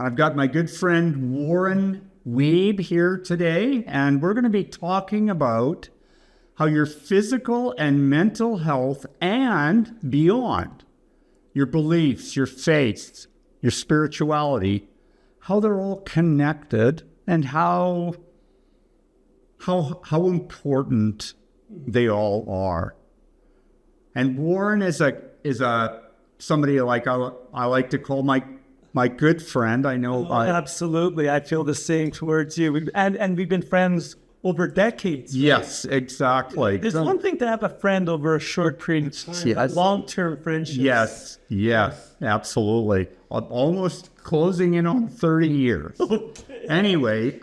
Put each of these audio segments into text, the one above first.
I've got my good friend Warren Wiebe here today, and we're going to be talking about how your physical and mental health and beyond, your beliefs, your faiths, your spirituality, how they're all connected and how important they all are. And Warren is a somebody like I like to call my good friend. I know. Absolutely, I feel the same towards you. And we've been friends over decades. Yes, exactly. There's one thing to have a friend over a short period of time. Yes. Long-term friendships. Yes, absolutely. Almost closing in on 30 years. Anyway,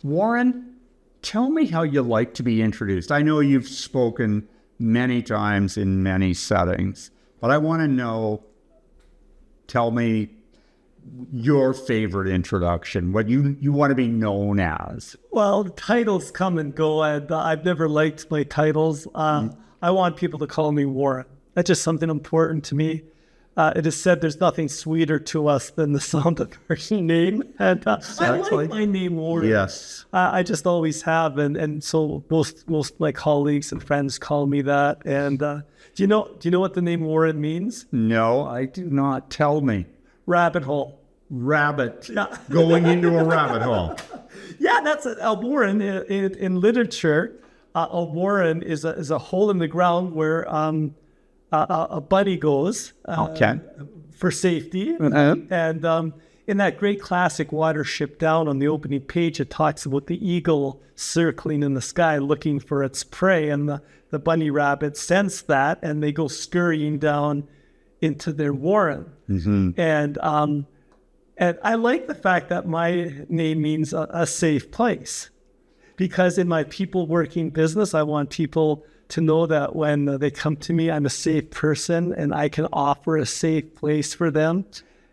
Warren, tell me how you like to be introduced. I know you've spoken many times in many settings, but I want to know, tell me your favorite introduction, what you want to be known as. Well, titles come and go, and I've never liked my titles. I want people to call me Warren. That's just something important to me. It is said there's nothing sweeter to us than the sound of our name. And I like my name, Warren. Yes. I just always have, and so most of my colleagues and friends call me that. And do you know what the name Warren means? No, I do not. Tell me. Rabbit hole. Rabbit. Yeah. Going into a rabbit hole. Yeah, that's a warren in literature. A warren is a hole in the ground where a bunny goes for safety. Mm-hmm. And in that great classic Watership Down, on the opening page, it talks about the eagle circling in the sky looking for its prey. And the bunny rabbit sense that, and they go scurrying down into their warren. Mm-hmm. And I like the fact that my name means a safe place, because in my people working business, I want people to know that when they come to me, I'm a safe person and I can offer a safe place for them.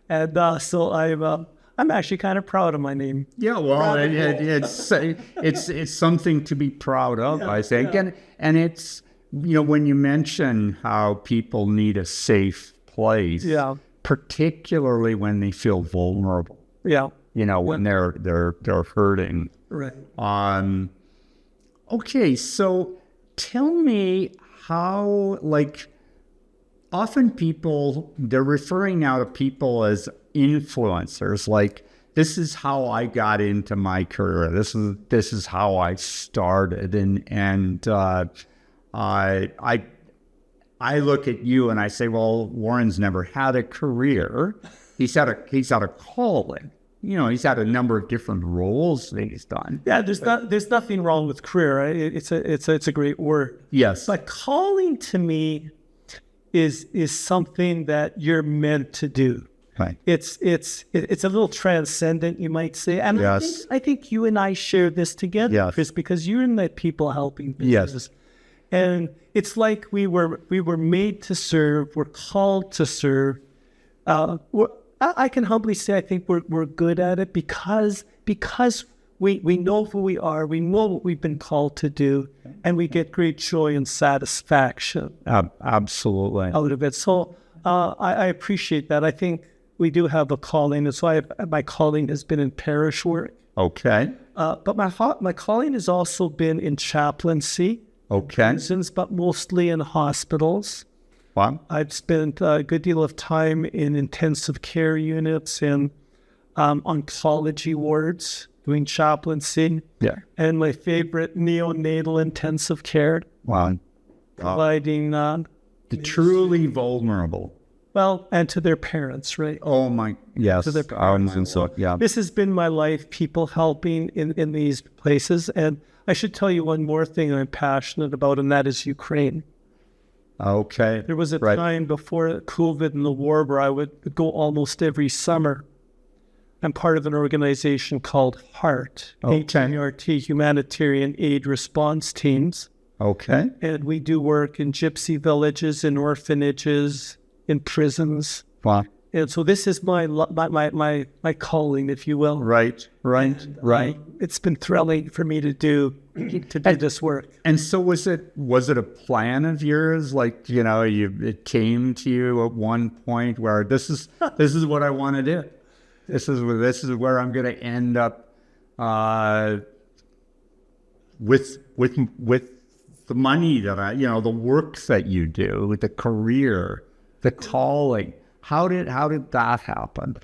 And so I'm actually kind of proud of my name. Yeah, well, it's something to be proud of, I think. Yeah. And it's, when you mention how people need a safe place, particularly when they feel vulnerable. Yeah. When they're hurting. Right. Okay, so tell me how, often people, they're referring now to people as influencers, like, this is how I got into my career. This is how I started. And I look at you and I say, well, Warren's never had a career. He's had a calling. He's had a number of different roles that he's done. Yeah, there's nothing wrong with career. Right? It's a great word. Yes. But calling to me is something that you're meant to do. Right. It's a little transcendent, you might say. And yes. I think you and I share this together, yes. Chris, because you're in that people helping business. Yes. And it's like we were made to serve. We're called to serve. I can humbly say I think we're good at it because we know who we are. We know what we've been called to do, and we get great joy and satisfaction. Absolutely. Out of it. So I appreciate that. I think we do have a calling, and so my calling has been in parish work. Okay. But my calling has also been in chaplaincy. Okay. But mostly in hospitals. Wow. I've spent a good deal of time in intensive care units and oncology wards doing chaplaincy. Yeah. And my favorite, neonatal intensive care. Wow. Providing the truly vulnerable. Well, and to their parents, right? Oh my, yes. To their parents. And so, yeah. This has been my life, people helping in these places. And I should tell you one more thing I'm passionate about, and that is Ukraine. Okay. There was a time before COVID and the war where I would go almost every summer. I'm part of an organization called HART, H-A-R-T, Humanitarian Aid Response Teams. Okay. And we do work in gypsy villages, in orphanages, in prisons. Wow. And so this is my calling, if you will. Right. It's been thrilling for me to do this work. And so was it a plan of yours? Like, it came to you at one point where this is what I want to do? This is where I'm going to end up with the money that the work that you do, with the career, the calling. How did that happen?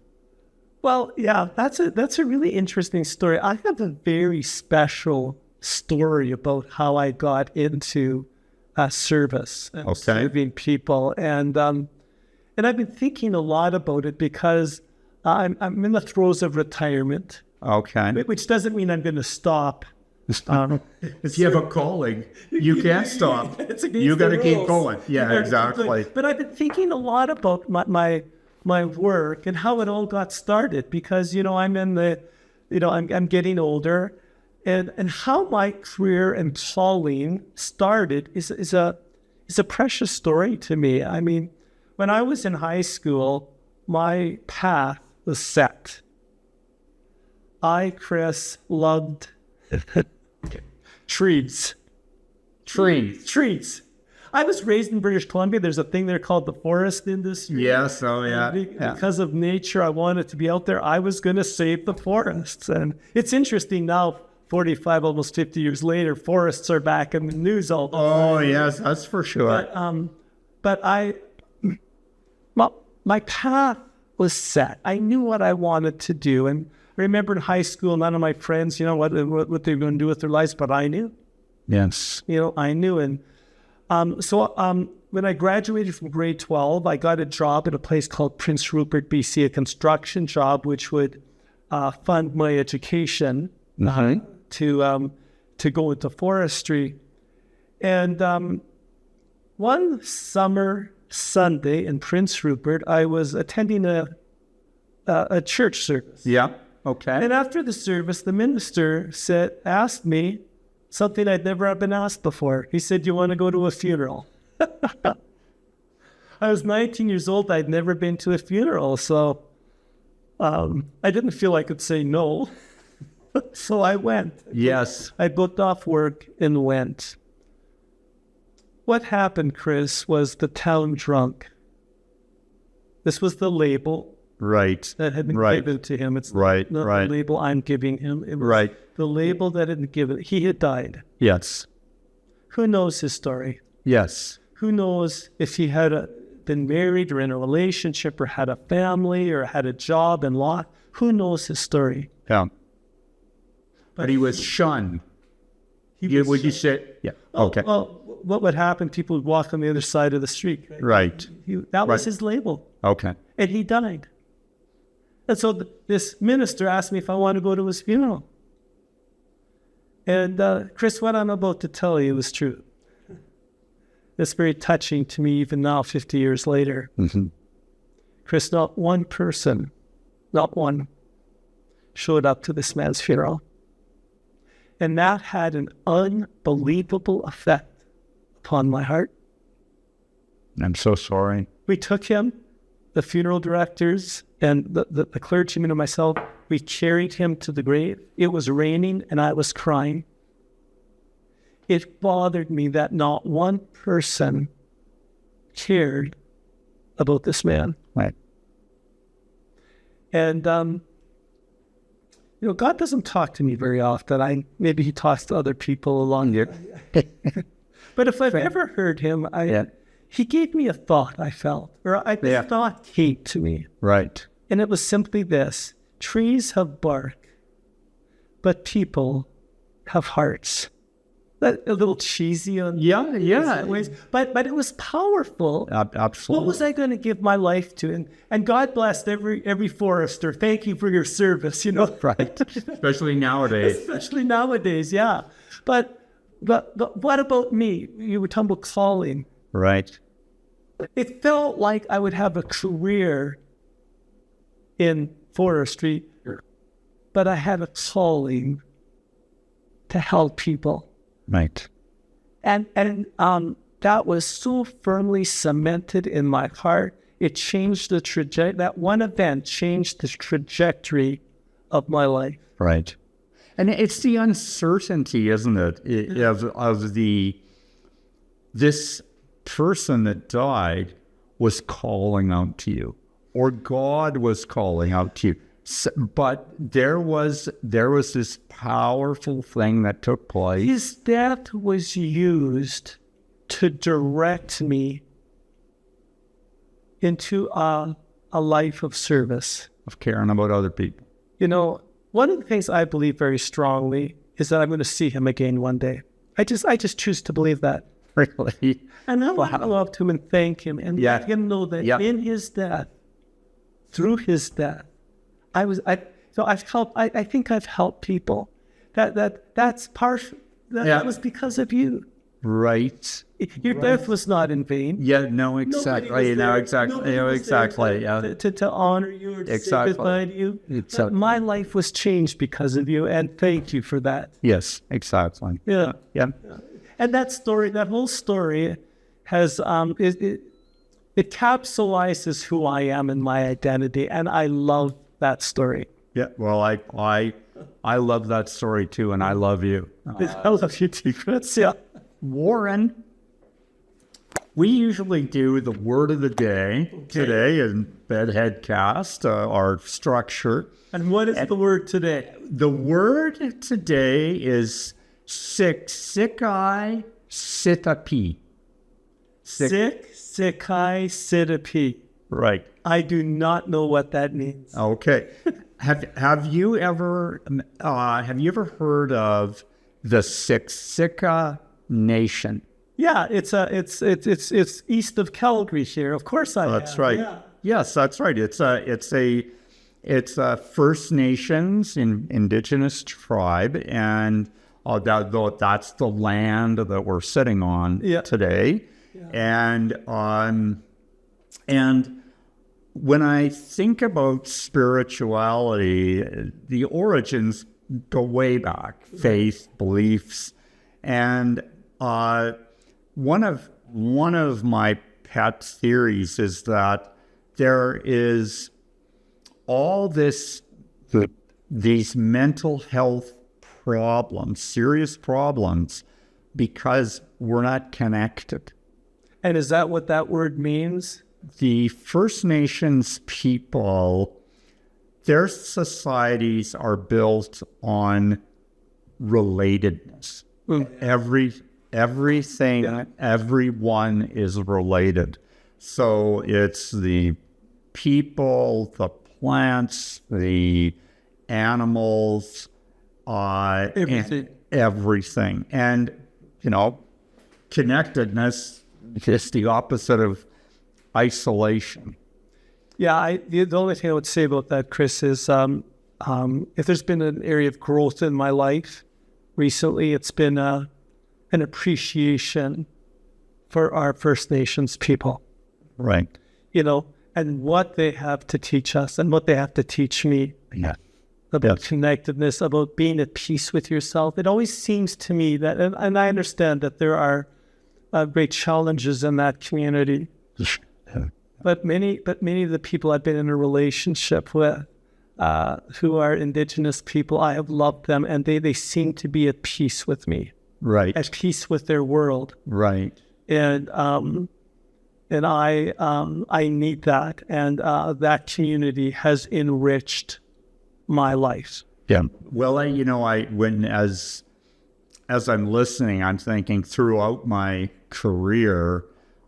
Well, yeah, that's a really interesting story. I have a very special story about how I got into service and serving people, and I've been thinking a lot about it because I'm in the throes of retirement. Okay. Which doesn't mean I'm going to stop. If you have a calling, you can't stop. You got to keep going. Yeah, exactly. But I've been thinking a lot about my work and how it all got started because, I'm in the, I'm getting older and how my career and calling started is a precious story to me. I mean, when I was in high school, my path was set. Chris, loved trees. I was raised in British Columbia. There's a thing there called the forest industry. Yes, oh yeah. Because of nature, I wanted to be out there. I was going to save the forests. And it's interesting now, 45, almost 50 years later, forests are back in the news all the time. Oh, yes, that's for sure. But my path was set. I knew what I wanted to do. And I remember in high school, none of my friends, what they were going to do with their lives, but I knew. Yes. I knew. And when I graduated from grade 12, I got a job at a place called Prince Rupert, BC, a construction job, which would fund my education to go into forestry. And one summer Sunday in Prince Rupert, I was attending a church service. Yeah. Okay. And after the service, the minister asked me something I'd never been asked before. He said, "Do you want to go to a funeral?" I was 19 years old. I'd never been to a funeral, so I didn't feel I could say no. So I went. Yes. I booked off work and went. What happened, Chris, was the town drunk. This was the label. Right. That had been given to him. It's not the label I'm giving him. It was the label that had been given. He had died. Yes. Who knows his story? Yes. Who knows if he had been married or in a relationship or had a family or had a job and law? Who knows his story? Yeah. But he was shunned. Would you say? Yeah. Okay. Well, what would happen? People would walk on the other side of the street. Right. That was his label. Okay. And he died. And so this minister asked me if I want to go to his funeral. And Chris, what I'm about to tell you is true. It's very touching to me even now, 50 years later. Mm-hmm. Chris, not one person, not one, showed up to this man's funeral. And that had an unbelievable effect upon my heart. I'm so sorry. We took him, the funeral directors and the clergyman and myself, we carried him to the grave. It was raining and I was crying. It bothered me that not one person cared about this man. Right. And, God doesn't talk to me very often. Maybe he talks to other people along here. But if I've ever heard him, he gave me a thought, I felt. Or this thought came to me. Right. And it was simply this: trees have bark, but people have hearts. That a little cheesy on ways, but it was powerful. Absolutely. What was I going to give my life to? And God blessed every forester. Thank you for your service. Right. Especially nowadays. Yeah. But what about me? You were talking about calling. Right. It felt like I would have a career in forestry, but I had a calling to help people. Right. And that was so firmly cemented in my heart. It changed the trajectory. That one event changed the trajectory of my life. Right. And it's the uncertainty, isn't it, of this person that died was calling out to you, or God was calling out to you. But there was this powerful thing that took place. His death was used to direct me into a life of service. Of caring about other people. You know, one of the things I believe very strongly is that I'm going to see him again one day. I just choose to believe that. Really? And I want to go up to him and thank him and let him know that in his death, through his death, I've helped. I think I've helped people. That's partial. That was because of you. Right. Your death was not in vain. Yeah. No. Exactly. No. Exactly. Exactly. Yeah. To honor you or to say goodbye to you. Exactly. My life was changed because of you, and thank you for that. Yes. Exactly. Yeah. Yeah. And that whole story, has it capsulizes who I am and my identity, and I love that story. Yeah. Well, I love that story too, and I love you. I love you too, Chris. Yeah. Warren, we usually do the word of the day today in Bedheadcast, our structure. And what is the word today? The word today is Siksikaitsitapi. Siksikaitsitapi. Right. I do not know what that means. Okay. Have you ever heard of the Siksika Nation? Yeah, it's east of Calgary here. Of course I That's have. right. Yeah. Yes, that's right. It's a First Nations Indigenous tribe, and that's the land that we're sitting on today. Yeah. And when I think about spirituality, the origins go way back, faith, beliefs, and one of my pet theories is that there is all these mental health problems, serious problems, because we're not connected. And is that what that word means? The First Nations people, their societies are built on relatedness. Everything, everyone is related. So it's the people, the plants, the animals, everything. And, connectedness is the opposite of isolation. Yeah, the only thing I would say about that, Chris, is if there's been an area of growth in my life recently, it's been an appreciation for our First Nations people. Right. And what they have to teach us and what they have to teach me about connectedness, about being at peace with yourself. It always seems to me that, and I understand that there are great challenges in that community. But many of the people I've been in a relationship with who are Indigenous people, I have loved them, and they seem to be at peace with me. Right. At peace with their world. Right. And I need that, and that community has enriched my life. Yeah. Well, as I'm listening, I'm thinking throughout my career,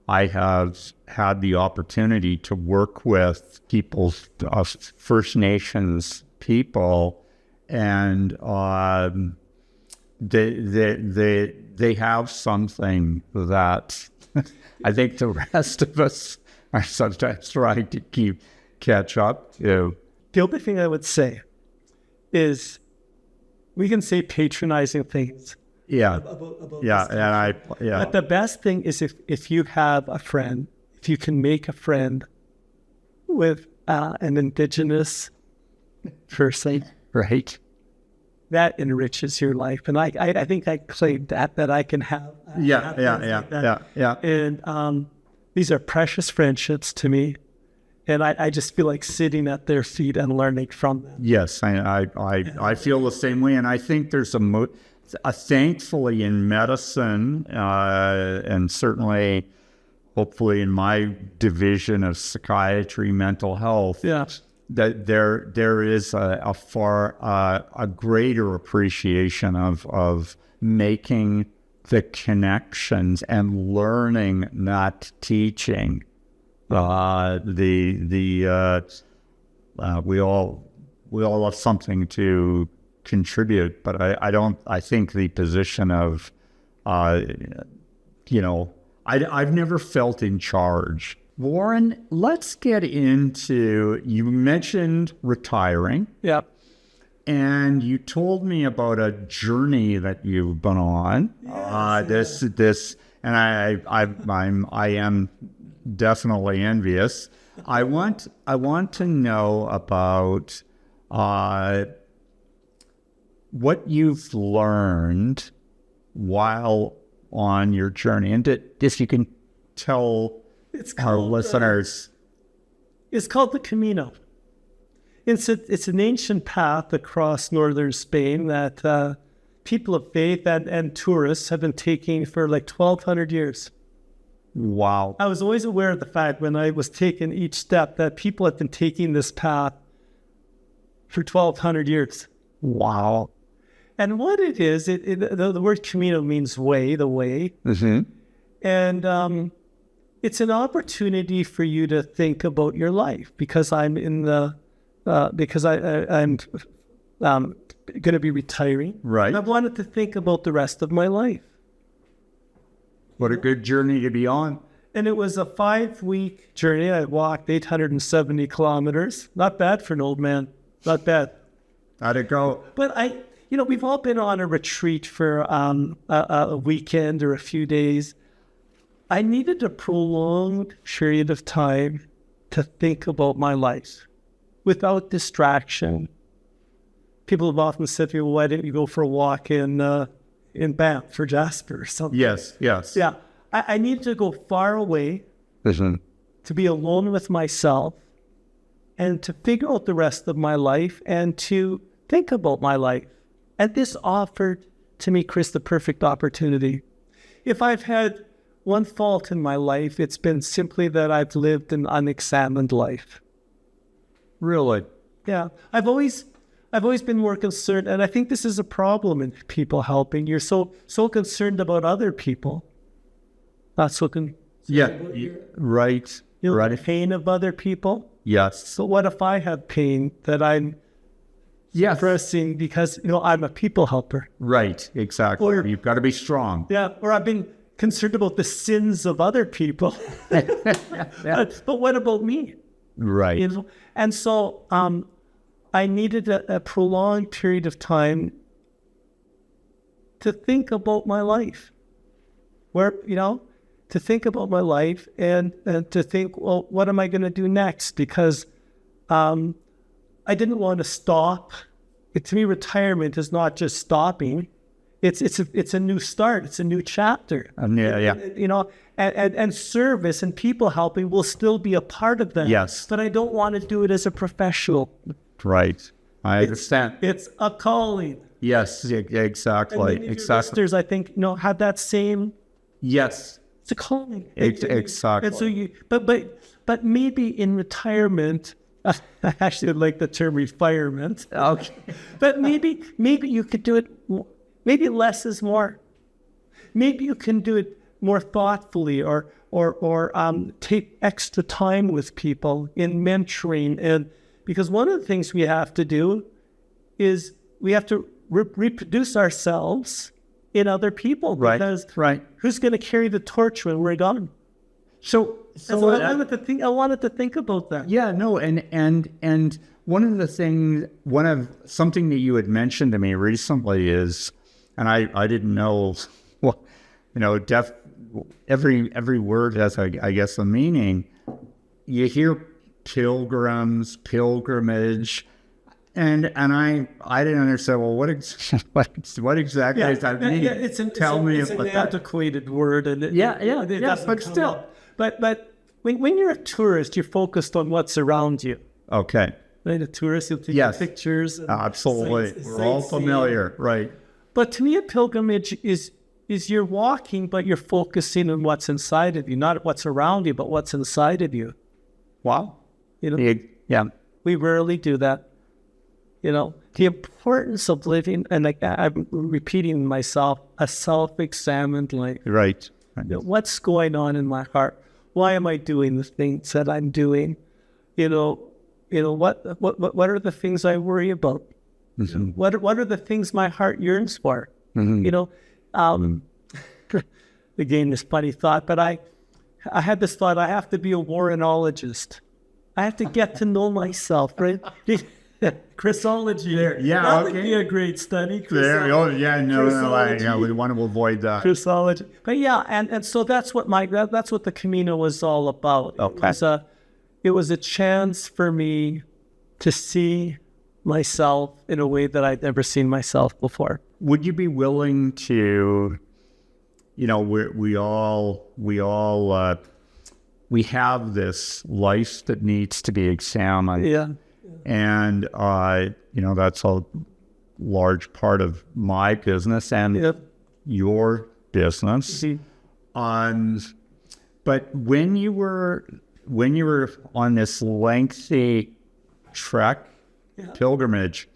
I have had the opportunity to work with people of First Nations people, and they have something that I think the rest of us are sometimes trying to catch up to. The other thing I would say is we can say patronizing things. Yeah. About But the best thing is if you have a friend, if you can make a friend with an Indigenous person, right, that enriches your life. And I think I claim that I can have. Yeah. And these are precious friendships to me. And I just feel like sitting at their feet and learning from them. Yes, I feel the same way. And I think there's thankfully in medicine, and certainly, hopefully in my division of psychiatry, mental health, that there is a far a greater appreciation of making the connections and learning, not teaching. We all have something to contribute, but I think the position of, I've never felt in charge. Warren, let's get into, you mentioned retiring. Yeah. And you told me about a journey that you've been on. Yes, And I am definitely envious. I want to know about what you've learned while on your journey, and if you can tell our listeners. It's called the Camino. It's an ancient path across northern Spain that people of faith and tourists have been taking for like 1,200 years. Wow. I was always aware of the fact when I was taking each step that people have been taking this path for 1,200 years. Wow. And what it is, the word Camino means way, the way. Mm-hmm. And it's an opportunity for you to think about your life, because I'm in the because I'm going to be retiring. Right. And I wanted to think about the rest of my life. What a good journey to be on. And it was a 5-week journey. I walked 870 kilometers. Not bad for an old man. Not bad. How'd it go? But we've all been on a retreat for a weekend or a few days. I needed a prolonged period of time to think about my life without distraction. People have often said to me, well, why didn't you go for a walk in Banff or Jasper or something? Yes. Yeah. I needed to go far away to be alone with myself and to figure out the rest of my life and to think about my life. And this offered to me, Chris, the perfect opportunity. If I've had one fault in my life, it's been simply that I've lived an unexamined life. Really? Yeah. I've always been more concerned, and I think this is a problem in people helping. You're so concerned about other people, not so concerned about right. the pain of other people. Yes. So what if I have pain that I'm suppressing because I'm a people helper? Right. Exactly. Or you've got to be strong. Yeah. Or I've been concerned about the sins of other people. But what about me? Right. And so I needed a prolonged period of time to think about my life. To think about my life and to think, well, what am I going to do next? Because I didn't want to stop. To me, retirement is not just stopping. It's a new start. It's a new chapter. And service and people helping will still be a part of that. Yes. But I don't want to do it as a professional. Right. I understand. It's a calling. Yes, exactly. And many of your listeners, I think, have that same. Yes. It's a calling. Exactly. And so but maybe in retirement, I actually would like the term refirement. Okay. But maybe you could do it. Maybe less is more. Maybe you can do it more thoughtfully, or take extra time with people in mentoring. And because one of the things we have to do is we have to reproduce ourselves in other people. Right. Because right. Who's going to carry the torch when we're gone? So I wanted to think about that. Yeah. No. And something that you had mentioned to me recently is. And I didn't know, every word has, I guess, a meaning. You hear pilgrims, pilgrimage, and I didn't understand. Well, what exactly does that mean? Yeah, it's an antiquated word, and but still. But when you're a tourist, you're focused on what's around you. Okay. Right, a tourist, you'll take pictures. And absolutely, we're all familiar, right? But to me, a pilgrimage is you're walking, but you're focusing on what's inside of you, not what's around you, but what's inside of you. Wow. Yeah. We rarely do that. The importance of living, and like I'm repeating myself, a self-examined life. Right. What's going on in my heart? Why am I doing the things that I'm doing? What are the things I worry about? Mm-hmm. What are the things my heart yearns for? Mm-hmm. Again, this funny thought, but I had this thought, I have to be a warrenologist. I have to get to know myself, right? Chrisology there. Yeah, that okay. would be a great study. There, we want to avoid that. Chrisology. But yeah, and so that's what the Camino was all about. Okay. It was a chance for me to see myself in a way that I'd never seen myself before. Would you be willing to, we have this life that needs to be examined. Yeah. And, that's a large part of my business and your business. Mm-hmm. But when you were on this lengthy trek, pilgrimage,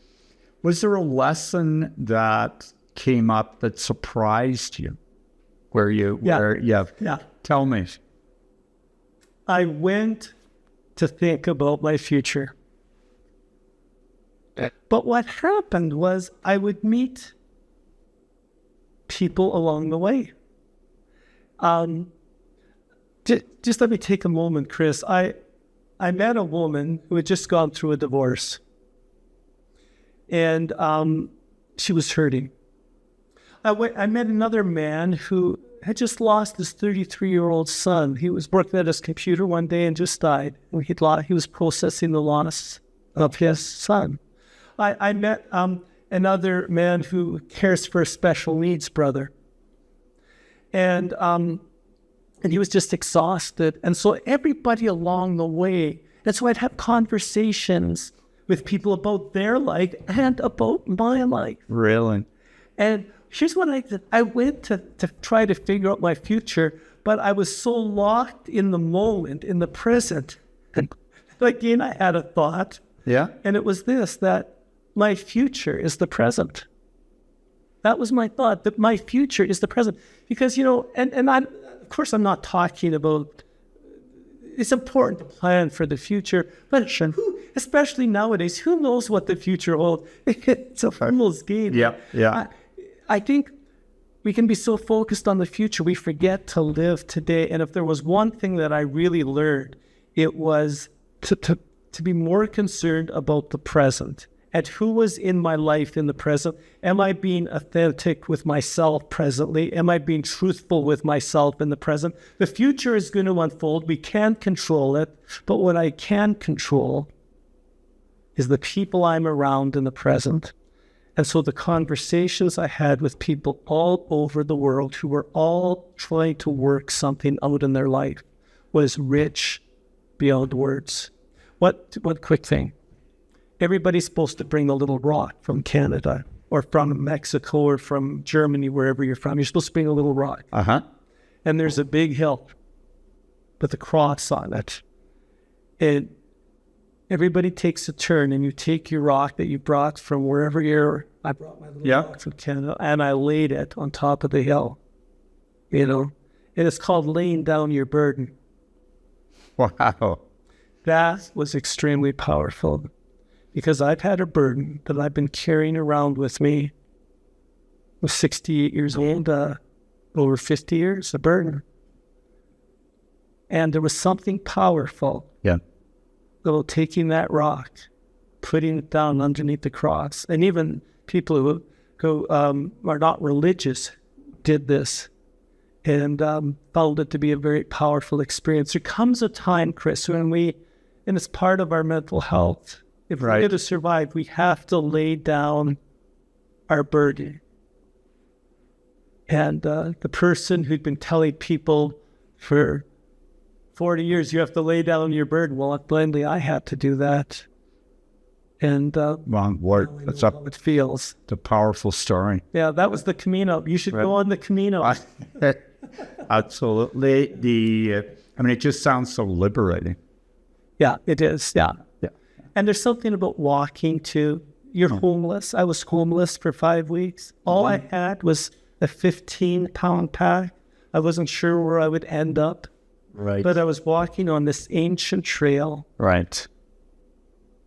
was there a lesson that came up that surprised you? Tell me. I went to think about my future. But what happened was I would meet people along the way. Just let me take a moment, Chris. I met a woman who had just gone through a divorce. And she was hurting. I met another man who had just lost his 33-year-old son. He was working at his computer one day and just died. He was processing the loss of his son. I met another man who cares for a special needs brother. And he was just exhausted. And so everybody along the way, and so I'd have conversations with people about their life and about my life. Really? And here's what I did. I went to try to figure out my future, but I was so locked in the moment, in the present. And again, I had a thought. Yeah. And it was this, that my future is the present. That was my thought, that my future is the present. Because, and I, of course, I'm not talking about, it's important to plan for the future, but especially nowadays, who knows what the future holds? It's a fool's game. Yeah. I think we can be so focused on the future, we forget to live today. And if there was one thing that I really learned, it was to be more concerned about the present. At who was in my life in the present? Am I being authentic with myself presently? Am I being truthful with myself in the present? The future is going to unfold. We can't control it. But what I can control is the people I'm around in the present. And so the conversations I had with people all over the world who were all trying to work something out in their life was rich beyond words. One quick thing. Everybody's supposed to bring a little rock from Canada or from Mexico or from Germany, wherever you're from. You're supposed to bring a little rock. Uh-huh. And there's a big hill with a cross on it. And everybody takes a turn, and you take your rock that you brought from wherever I brought my little rock from Canada, and I laid it on top of the hill. And it's called laying down your burden. Wow. That was extremely powerful. Because I've had a burden that I've been carrying around with me. I was 68 years old, over 50 years, a burden. And there was something powerful about taking that rock, putting it down underneath the cross. And even people who are not religious did this and found it to be a very powerful experience. There comes a time, Chris, when and it's part of our mental health, if we're going to survive, we have to lay down our burden. And the person who'd been telling people for 40 years, you have to lay down your burden. Well, blindly, I had to do that. And that's how it feels. It's a powerful story. Yeah, that was the Camino. You should go on the Camino. Absolutely. It just sounds so liberating. Yeah, it is. Yeah. And there's something about walking too. You're homeless. I was homeless for 5 weeks. All I had was a 15-pound pack. I wasn't sure where I would end up. Right. But I was walking on this ancient trail, Right.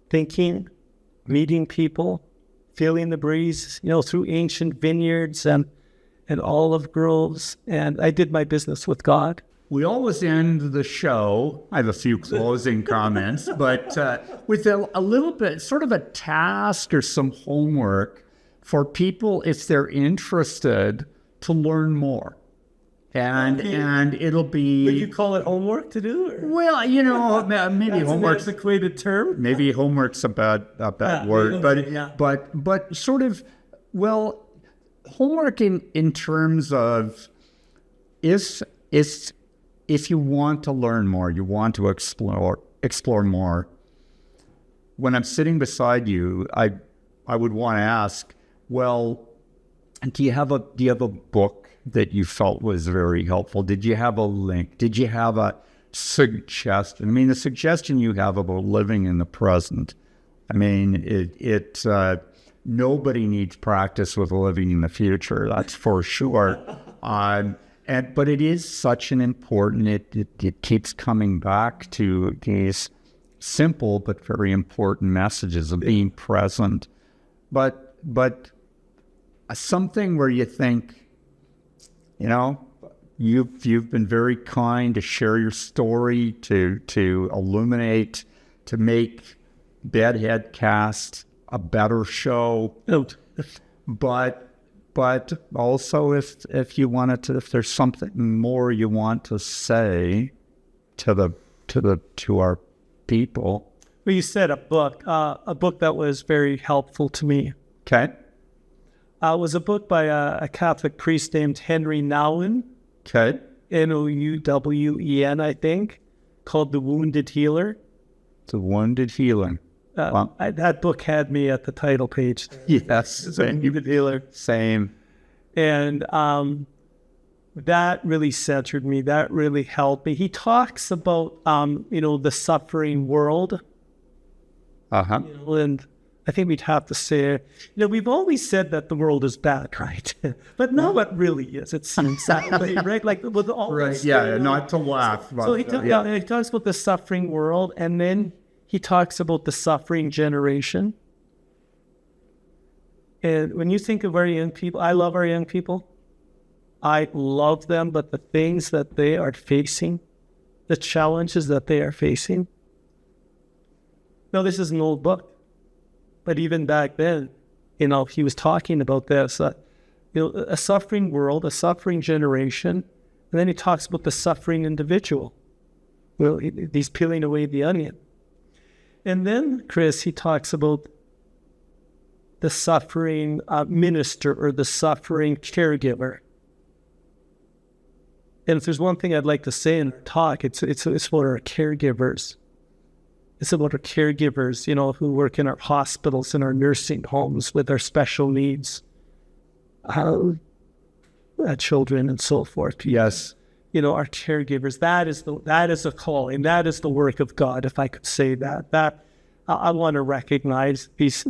thinking, meeting people, feeling the breeze, through ancient vineyards and olive groves. And I did my business with God. We always end the show, I have a few closing comments, but with a little bit, sort of a task or some homework for people if they're interested to learn more. And it'll be... Would you call it homework to do? Or? Well, maybe homework's... An antiquated term? Maybe homework's a bad word, but sort of, well, homework in terms of if you want to learn more, you want to explore more. When I'm sitting beside you, I would want to ask, well, do you have a book that you felt was very helpful? Did you have a link? Did you have a suggestion? I mean, the suggestion you have about living in the present, I mean, nobody needs practice with living in the future, that's for sure. But it is such an important, it keeps coming back to these simple but very important messages of being present. But something where you think, you've been very kind to share your story, to illuminate, to make Bedhead Cast a better show. But also if you wanted to, if there's something more you want to say to our people. Well, you said a book that was very helpful to me. Okay. It was a book by a Catholic priest named Henry Nouwen. Okay. Nouwen, I think, called The Wounded Healer. The Wounded Healer. That book had me at the title page. Yes. Same. Wounded Healer. Same. And that really centered me. That really helped me. He talks about, the suffering world. Uh-huh. And I think we'd have to say, we've always said that the world is bad, right? But no, it really is. It seems that way, right? Like with all right. this, Yeah, not to laugh. So he talks about the suffering world, and then he talks about the suffering generation. And when you think of our young people, I love our young people. I love them, but the things that they are facing, the challenges that they are facing. Now, this is an old book, but even back then, he was talking about this, a suffering world, a suffering generation, and then he talks about the suffering individual. Well, he's peeling away the onion. And then, Chris, he talks about the suffering minister or the suffering caregiver. And if there's one thing I'd like to say in our talk, it's about our caregivers. It's about our caregivers, who work in our hospitals and our nursing homes with our special needs, children and so forth. Yes. Our caregivers. That is a calling. That is the work of God, if I could say that. That I want to recognize these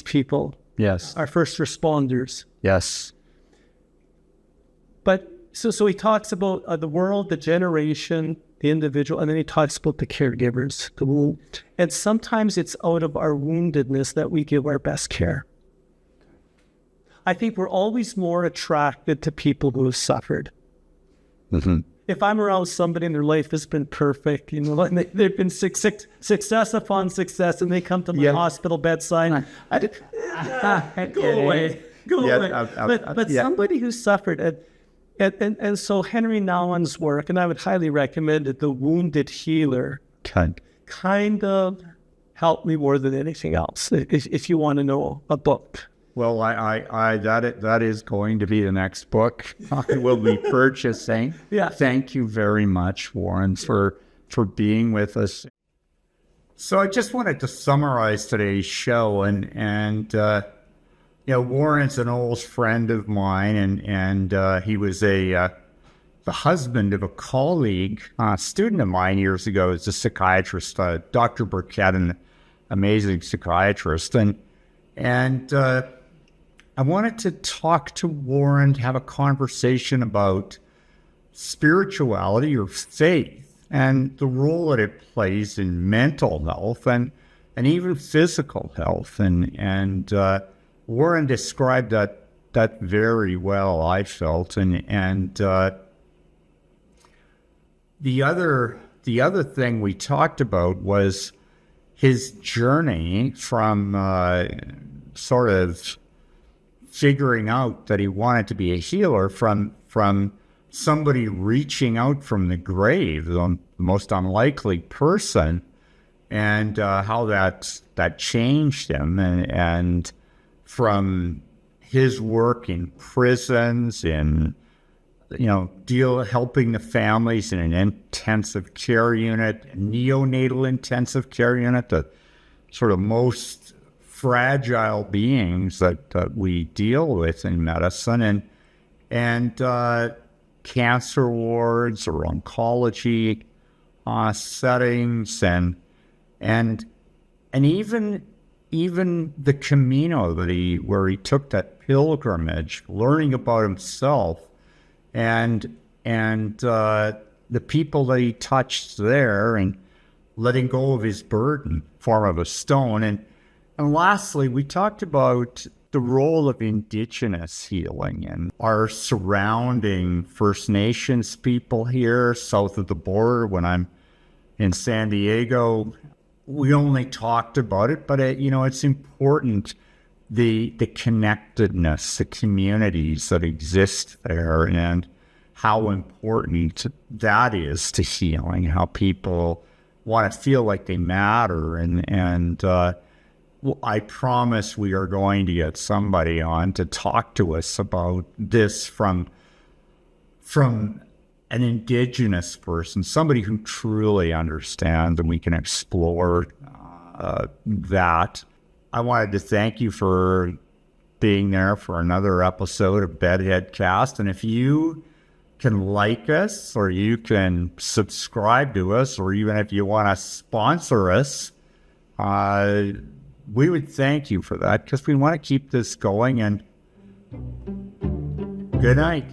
people. Yes. Our first responders. Yes. But so he talks about the world, the generation, the individual, and then he talks about the caregivers. And sometimes it's out of our woundedness that we give our best care. I think we're always more attracted to people who have suffered. Mm-hmm. If I'm around somebody and their life has been perfect, and they've been success upon success, and they come to my hospital bedside, go away. But somebody who suffered, and so Henry Nouwen's work, and I would highly recommend it, The Wounded Healer, kind of helped me more than anything else, if you want to know a book. Well, that is going to be the next book I will be purchasing. Yeah. Thank you very much, Warren, for being with us. So I just wanted to summarize today's show, and Warren's an old friend of mine, and he was the husband of a colleague, student of mine years ago, as a psychiatrist, Dr. Burkett, and amazing psychiatrist. And I wanted to talk to Warren, have a conversation about spirituality or faith and the role that it plays in mental health and even physical health. And Warren described that very well, I felt. And the other thing we talked about was his journey from sort of figuring out that he wanted to be a healer from somebody reaching out from the grave, the most unlikely person, and how that changed him, and from his work in prisons, in helping the families in an intensive care unit, neonatal intensive care unit, the sort of most fragile beings that we deal with in medicine, and cancer wards or oncology settings, and even the Camino where he took that pilgrimage, learning about himself, and the people that he touched there, and letting go of his burden, form of a stone. And lastly, we talked about the role of Indigenous healing and our surrounding First Nations people here south of the border. When I'm in San Diego, we only talked about it, but it's important, the connectedness, the communities that exist there, and how important that is to healing, how people want to feel like they matter. And I promise we are going to get somebody on to talk to us about this from an Indigenous person, somebody who truly understands, and we can explore that. I wanted to thank you for being there for another episode of Bedhead Cast. And if you can like us, or you can subscribe to us, or even if you want to sponsor us, we would thank you for that, because we want to keep this going. And good night.